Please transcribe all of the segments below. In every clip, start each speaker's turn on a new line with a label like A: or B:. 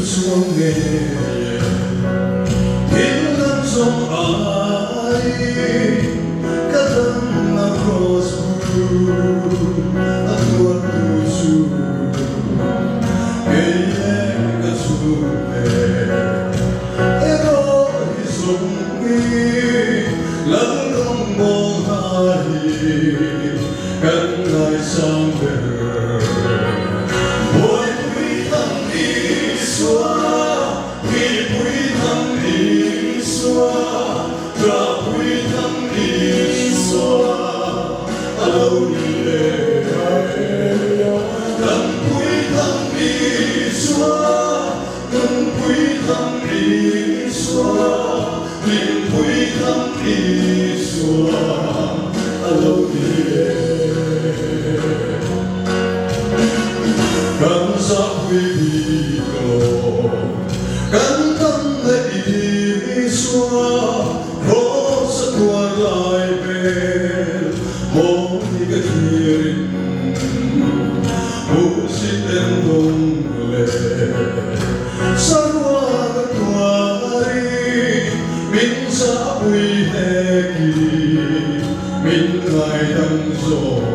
A: xuống nghe tiếng năm giông ai các lần là cross ở tuột tu su cái cái su ero sông mi lắng đông mong hai cánh lại sang về Cảm giác quý vị cầu cắn tâm lại đi xóa khó sẽ qua lại bên một cái thiên một xin em đông lệ xa qua các tòa đi mình sẽ quý hè kỳ mình lại đang rồi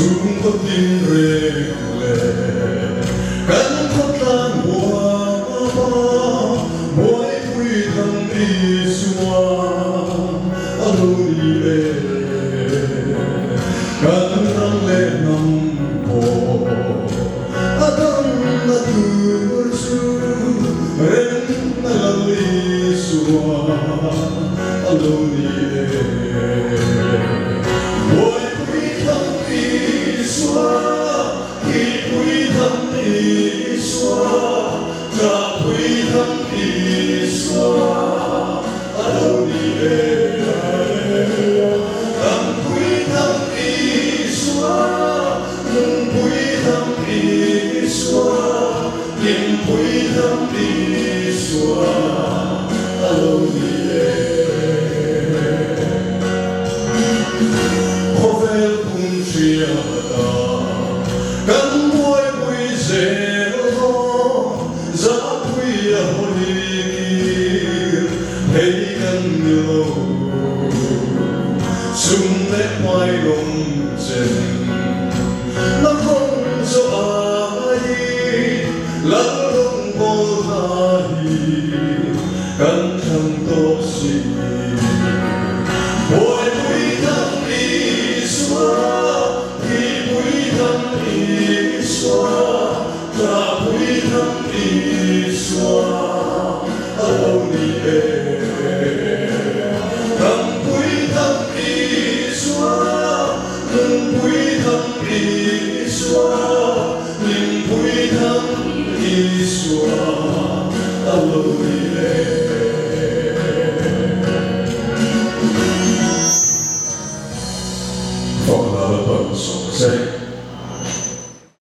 A: xuống có tin rèn lệ cánh khóc lan hoa mỗi quý thân đi xóa aloe cánh răng lệ nằm hồ adam na tu su ren na lali xóa aloe cắn môi quý dễ ho giá quý hồn thấy cắn nhau sung lẽ ngoài lòng chân nó không cho ai lắng đông vô ai cắn thằng tốt gì mỗi quý thằng đi xóa Phong là bận sổ xe